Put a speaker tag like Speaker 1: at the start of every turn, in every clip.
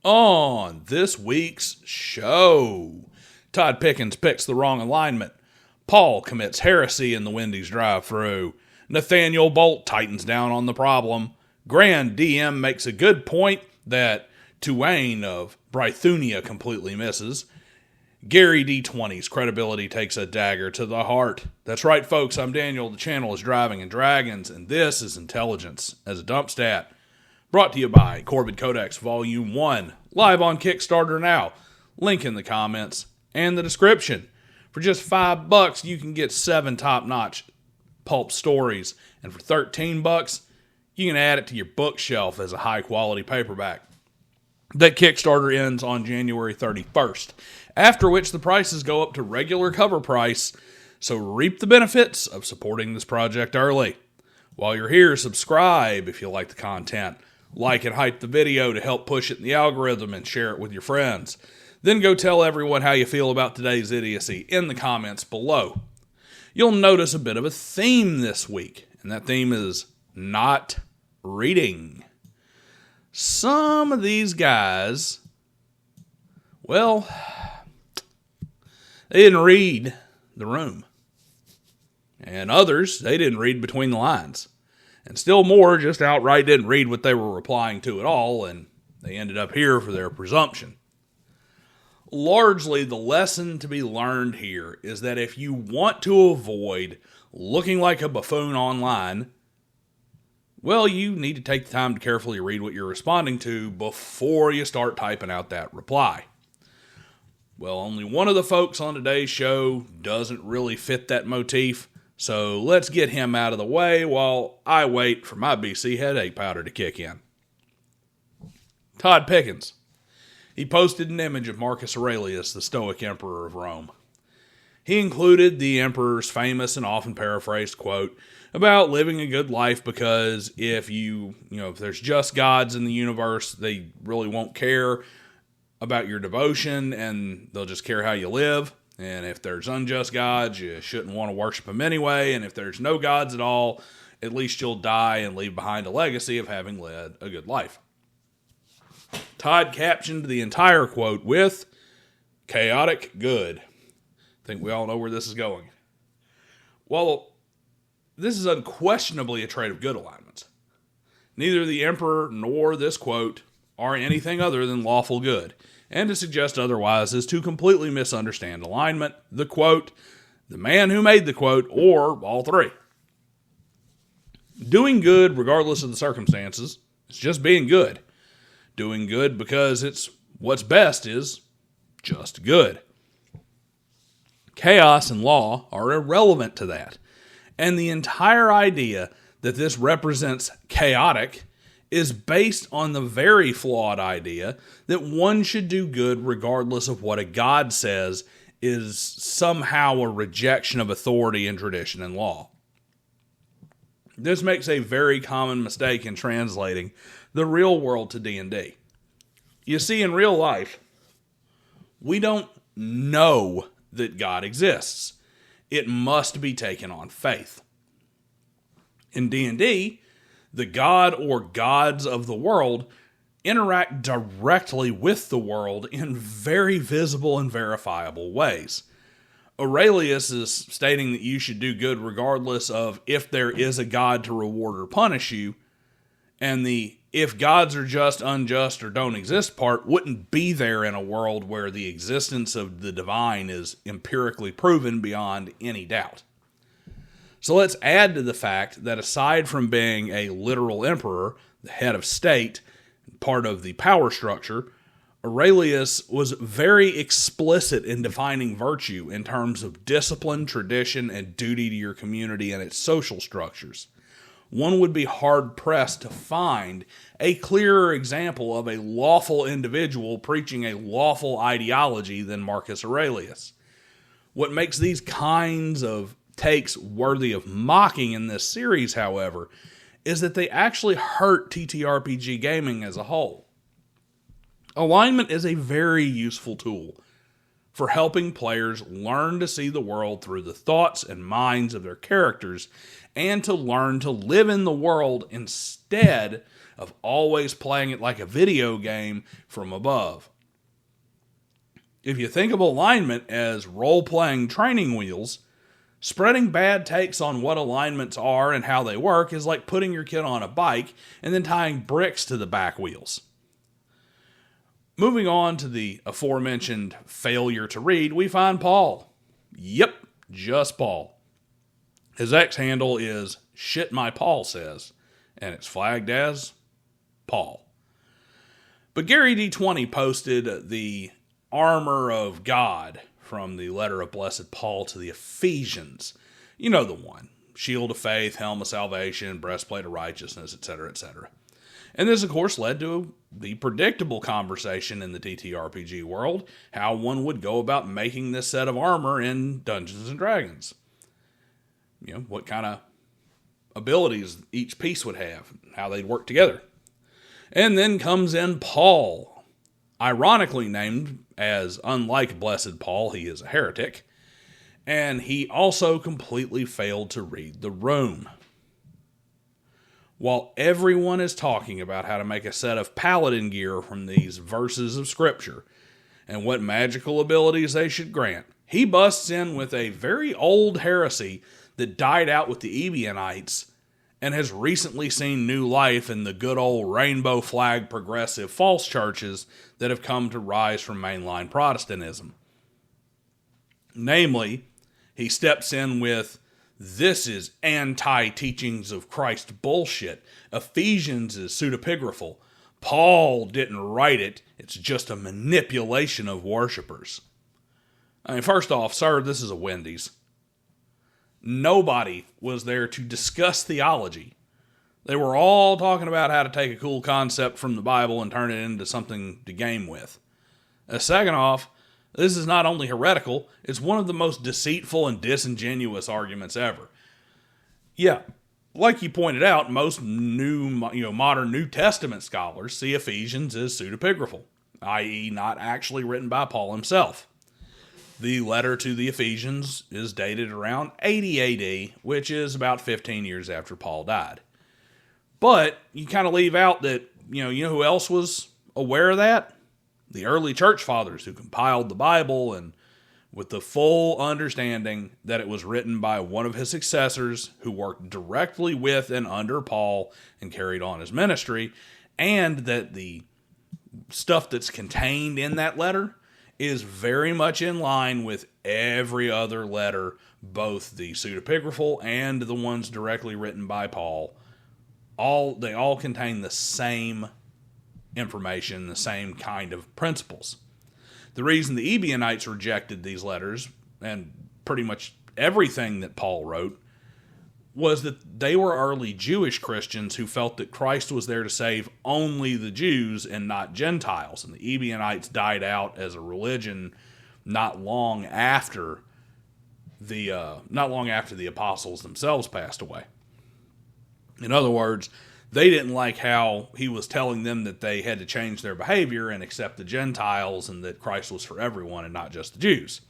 Speaker 1: On this week's show, Todd Pickens picks the wrong alignment. Paul commits heresy in the Wendy's drive-thru. Nathaniel Bolt tightens down on the problem. Grand DM makes a good point that Tuanne of Brythunia completely misses. Gary D20's credibility takes a dagger to the heart. That's right, folks. I'm Daniel. The channel is Driving and Dragons, and this is Intelligence as a Dump Stat. Brought to you by CORVID CODEX Volume 1, live on Kickstarter now. Link in the comments and the description. For just $5, you can get 7 top-notch pulp stories, and for $13, you can add it to your bookshelf as a high-quality paperback. That Kickstarter ends on January 31st, after which the prices go up to regular cover price, so reap the benefits of supporting this project early. While you're here, subscribe if you like the content. Like and hype the video to help push it in the algorithm and share it with your friends. Then go tell everyone how you feel about today's idiocy in the comments below. You'll notice a bit of a theme this week, and that theme is not reading. Some of these guys, well, they didn't read the room. And others, they didn't read between the lines. And still more just outright didn't read what they were replying to at all, and they ended up here for their presumption. Largely, the lesson to be learned here is that if you want to avoid looking like a buffoon online, well, you need to take the time to carefully read what you're responding to before you start typing out that reply. Well, only one of the folks on today's show doesn't really fit that motif, so let's get him out of the way while I wait for my BC headache powder to kick in. Todd Pickens. He posted an image of Marcus Aurelius, the Stoic Emperor of Rome. He included the emperor's famous and often paraphrased quote about living a good life because if if there's just gods in the universe, they really won't care about your devotion and they'll just care how you live. And if there's unjust gods, you shouldn't want to worship them anyway. And if there's no gods at all, at least you'll die and leave behind a legacy of having led a good life. Todd captioned the entire quote with, chaotic good. I think we all know where this is going. Well, this is unquestionably a trait of good alignments. Neither the emperor nor this quote are anything other than lawful good. And to suggest otherwise is to completely misunderstand alignment, the quote, the man who made the quote, or all three. Doing good regardless of the circumstances is just being good. Doing good because it's what's best is just good. Chaos and law are irrelevant to that. And the entire idea that this represents chaotic is based on the very flawed idea that one should do good regardless of what a god says is somehow a rejection of authority and tradition and law. This makes a very common mistake in translating the real world to D&D. You see, in real life, we don't know that God exists. It must be taken on faith. In D&D, the god or gods of the world interact directly with the world in very visible and verifiable ways. Aurelius is stating that you should do good regardless of if there is a god to reward or punish you, and the if gods are just, unjust, or don't exist part wouldn't be there in a world where the existence of the divine is empirically proven beyond any doubt. So let's add to the fact that aside from being a literal emperor, the head of state, part of the power structure, Aurelius was very explicit in defining virtue in terms of discipline, tradition, and duty to your community and its social structures. One would be hard-pressed to find a clearer example of a lawful individual preaching a lawful ideology than Marcus Aurelius. What makes these kinds of takes worthy of mocking in this series, however, is that they actually hurt TTRPG gaming as a whole. Alignment is a very useful tool for helping players learn to see the world through the thoughts and minds of their characters and to learn to live in the world instead of always playing it like a video game from above. If you think of alignment as role-playing training wheels, spreading bad takes on what alignments are and how they work is like putting your kid on a bike and then tying bricks to the back wheels. Moving on to the aforementioned failure to read, we find Paul. Yep, just Paul. His X handle is Shit My Paul Says, and it's flagged as Paul. But Gary D20 posted the armor of God from the letter of Blessed Paul to the Ephesians. You know the one. Shield of faith, helm of salvation, breastplate of righteousness, etc., etc. And this, of course, led to the predictable conversation in the TTRPG world, how one would go about making this set of armor in Dungeons & Dragons. You know, what kind of abilities each piece would have, how they'd work together. And then comes in Paul, ironically named as, unlike Blessed Paul, he is a heretic, and he also completely failed to read the room. While everyone is talking about how to make a set of paladin gear from these verses of scripture and what magical abilities they should grant, he busts in with a very old heresy that died out with the Ebionites and has recently seen new life in the good old rainbow flag progressive false churches that have come to rise from mainline Protestantism. Namely, he steps in with, this is anti-teachings of Christ bullshit. Ephesians is pseudepigraphal. Paul didn't write it. It's just a manipulation of worshipers. I mean, first off, sir, this is a Wendy's. Nobody was there to discuss theology. They were all talking about how to take a cool concept from the Bible and turn it into something to game with. Second off, this is not only heretical, it's one of the most deceitful and disingenuous arguments ever. Yeah, like you pointed out, most modern New Testament scholars see Ephesians as pseudepigraphal, i.e. not actually written by Paul himself. The letter to the Ephesians is dated around 80 AD, which is about 15 years after Paul died. But you kind of leave out that, you know who else was aware of that? The early church fathers who compiled the Bible and with the full understanding that it was written by one of his successors who worked directly with and under Paul and carried on his ministry, and that the stuff that's contained in that letter is very much in line with every other letter, both the pseudepigraphal and the ones directly written by Paul. They all contain the same information, the same kind of principles. The reason the Ebionites rejected these letters, and pretty much everything that Paul wrote, was that they were early Jewish Christians who felt that Christ was there to save only the Jews and not Gentiles. And the Ebionites died out as a religion not long after the apostles themselves passed away. In other words, they didn't like how he was telling them that they had to change their behavior and accept the Gentiles and that Christ was for everyone and not just the Jews.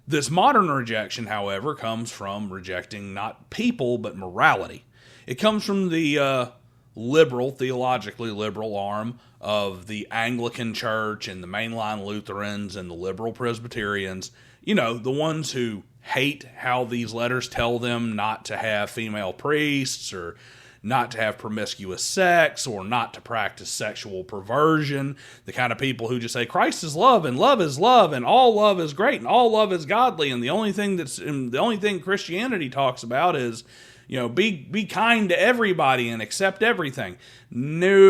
Speaker 1: This modern rejection, however, comes from rejecting not people, but morality. It comes from the theologically liberal arm of the Anglican Church and the mainline Lutherans and the liberal Presbyterians. You know, the ones who hate how these letters tell them not to have female priests or not to have promiscuous sex or not to practice sexual perversion. The kind of people who just say Christ is love and all love is great and all love is godly, and the only thing Christianity talks about is, be kind to everybody and accept everything. No.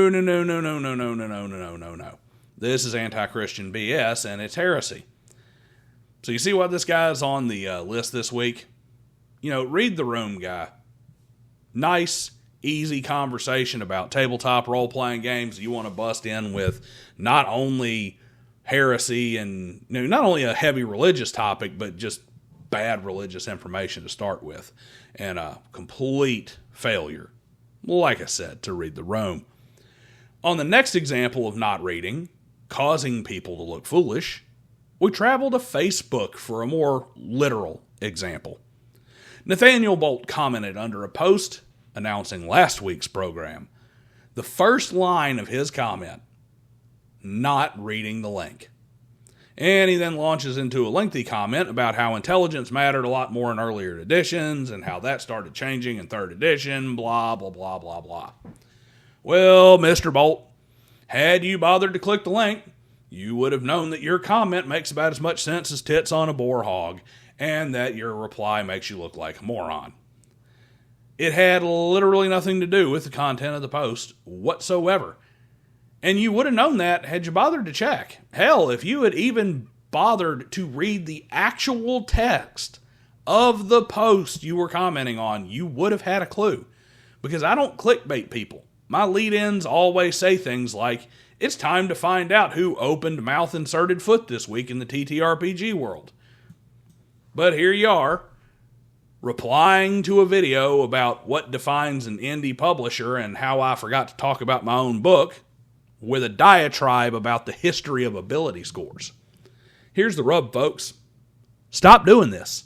Speaker 1: This is anti-Christian BS and it's heresy. So you see why this guy's on the list this week? Read the room, guy. Nice, easy conversation about tabletop role-playing games. You want to bust in with not only heresy and not only a heavy religious topic, but just bad religious information to start with. And a complete failure, like I said, to read the room. On the next example of not reading, causing people to look foolish, we travel to Facebook for a more literal example. Nathaniel Bolt commented under a post announcing last week's program. The first line of his comment, not reading the link. And he then launches into a lengthy comment about how intelligence mattered a lot more in earlier editions and how that started changing in 3rd edition, blah, blah, blah, blah, blah. Well, Mr. Bolt, had you bothered to click the link, you would have known that your comment makes about as much sense as tits on a boar hog, and that your reply makes you look like a moron. It had literally nothing to do with the content of the post whatsoever. And you would have known that had you bothered to check. Hell, if you had even bothered to read the actual text of the post you were commenting on, you would have had a clue. Because I don't clickbait people. My lead-ins always say things like, it's time to find out who opened mouth inserted foot this week in the TTRPG world. But here you are, replying to a video about what defines an indie publisher and how I forgot to talk about my own book, with a diatribe about the history of ability scores. Here's the rub, folks. Stop doing this.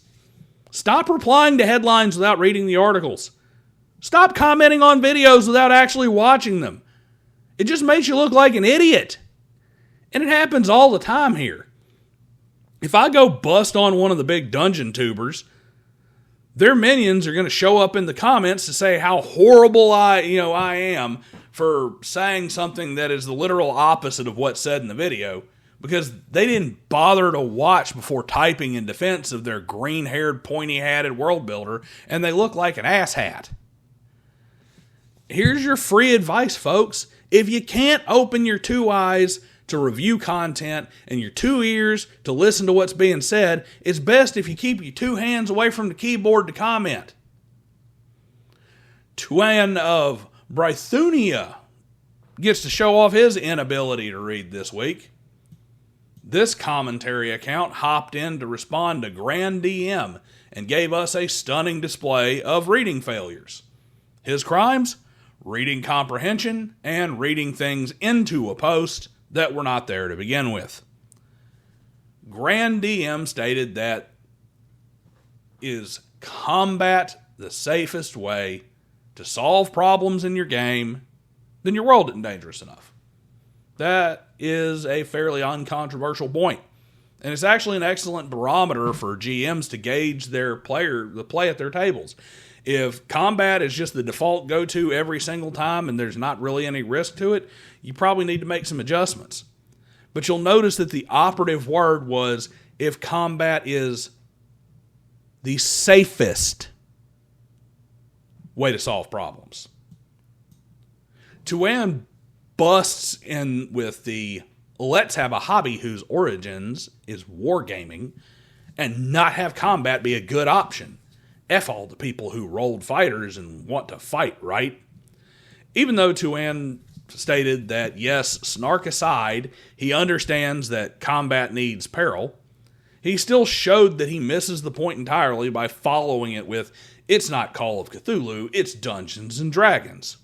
Speaker 1: Stop replying to headlines without reading the articles. Stop commenting on videos without actually watching them. It just makes you look like an idiot. And it happens all the time here. If I go bust on one of the big dungeon tubers, their minions are going to show up in the comments to say how horrible I am for saying something that is the literal opposite of what's said in the video, because they didn't bother to watch before typing in defense of their green-haired, pointy-hatted world builder, and they look like an asshat. Here's your free advice, folks. If you can't open your 2 eyes to review content and your 2 ears to listen to what's being said, it's best if you keep your 2 hands away from the keyboard to comment. Tuanne of Brythunia gets to show off his inability to read this week. This commentary account hopped in to respond to Grand DM and gave us a stunning display of reading failures. His crimes? Reading comprehension and reading things into a post that were not there to begin with. Grand DM stated that is combat the safest way to solve problems in your game, then your world isn't dangerous enough. That is a fairly uncontroversial point. And it's actually an excellent barometer for GMs to gauge the play at their tables. If combat is just the default go-to every single time and there's not really any risk to it, you probably need to make some adjustments. But you'll notice that the operative word was if combat is the safest way to solve problems. Tuanne busts in with the let's have a hobby whose origins is wargaming and not have combat be a good option. F all the people who rolled fighters and want to fight, right? Even though Tuanne stated that, yes, snark aside, he understands that combat needs peril, he still showed that he misses the point entirely by following it with, it's not Call of Cthulhu, it's Dungeons and Dragons.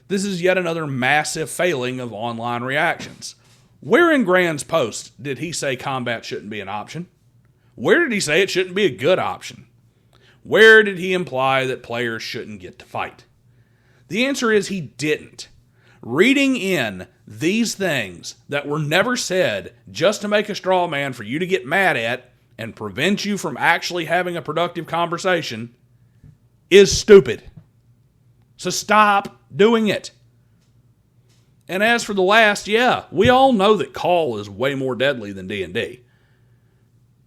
Speaker 1: This is yet another massive failing of online reactions. Where in Grand's post did he say combat shouldn't be an option? Where did he say it shouldn't be a good option? Where did he imply that players shouldn't get to fight? The answer is he didn't. Reading in these things that were never said just to make a straw man for you to get mad at and prevent you from actually having a productive conversation is stupid. So stop doing it. And as for the last, yeah, we all know that Call is way more deadly than D&D.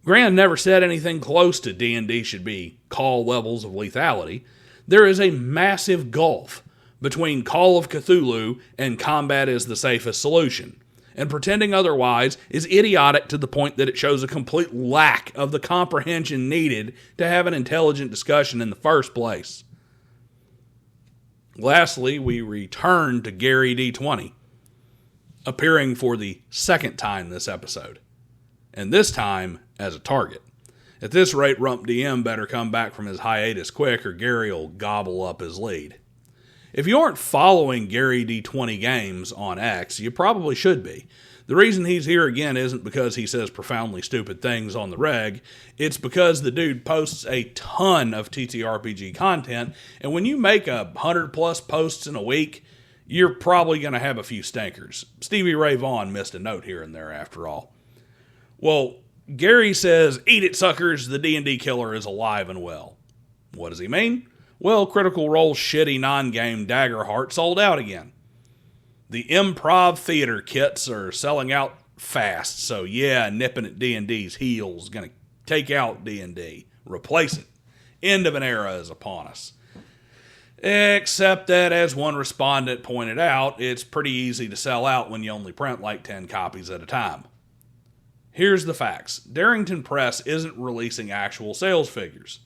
Speaker 1: Grand never said anything close to D&D should be Call levels of lethality. There is a massive gulf between Call of Cthulhu and combat is the safest solution. And pretending otherwise is idiotic to the point that it shows a complete lack of the comprehension needed to have an intelligent discussion in the first place. Lastly, we return to Gary D20, appearing for the second time this episode, and this time as a target. At this rate, Rump DM better come back from his hiatus quick or Gary will gobble up his lead. If you aren't following Gary D20 Games on X, you probably should be. The reason he's here again isn't because he says profoundly stupid things on the reg. It's because the dude posts a ton of TTRPG content, and when you make 100+ posts in a week, you're probably going to have a few stinkers. Stevie Ray Vaughan missed a note here and there after all. Well, Gary says, "Eat it, suckers, the D&D killer is alive and well." What does he mean? Well, Critical Role's shitty non-game Daggerheart sold out again. The improv theater kits are selling out fast, so yeah, nipping at D&D's heels, gonna take out D&D, replace it. End of an era is upon us. Except that, as one respondent pointed out, it's pretty easy to sell out when you only print like 10 copies at a time. Here's the facts. Darrington Press isn't releasing actual sales figures,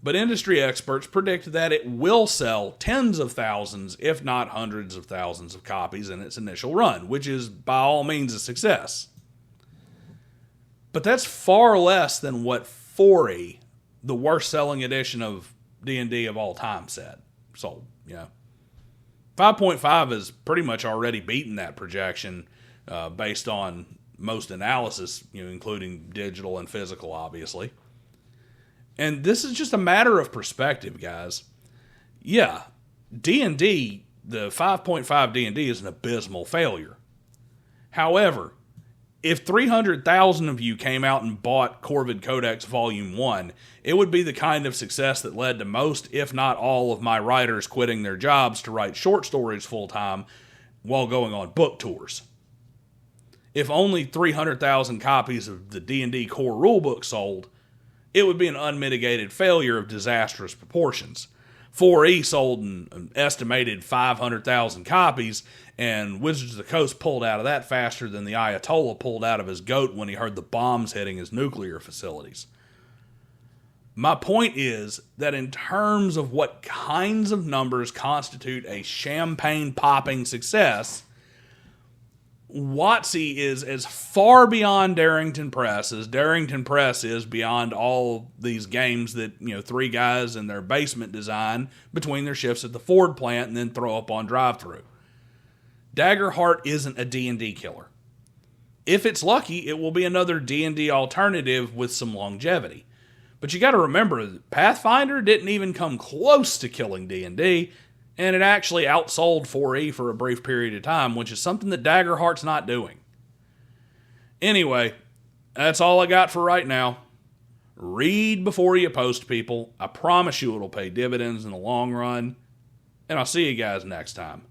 Speaker 1: but industry experts predict that it will sell tens of thousands, if not hundreds of thousands of copies in its initial run, which is by all means a success. But that's far less than what 4E, the worst selling edition of D&D of all time, sold. 5.5 has pretty much already beaten that projection based on most analysis, including digital and physical, obviously. And this is just a matter of perspective, guys. Yeah, D&D, the 5.5 D&D is an abysmal failure. However, if 300,000 of you came out and bought CORVID Codex Volume 1, it would be the kind of success that led to most, if not all, of my writers quitting their jobs to write short stories full-time while going on book tours. If only 300,000 copies of the D&D core rulebook sold, it would be an unmitigated failure of disastrous proportions. 4E sold an estimated 500,000 copies, and Wizards of the Coast pulled out of that faster than the Ayatollah pulled out of his goat when he heard the bombs hitting his nuclear facilities. My point is that in terms of what kinds of numbers constitute a champagne-popping success, WotC is as far beyond Darrington Press as Darrington Press is beyond all these games that, three guys in their basement design between their shifts at the Ford plant and then throw up on drive-thru. Daggerheart isn't a D&D killer. If it's lucky, it will be another D&D alternative with some longevity. But you got to remember, Pathfinder didn't even come close to killing D&D, and it actually outsold 4E for a brief period of time, which is something that Daggerheart's not doing. Anyway, that's all I got for right now. Read before you post, people. I promise you it'll pay dividends in the long run. And I'll see you guys next time.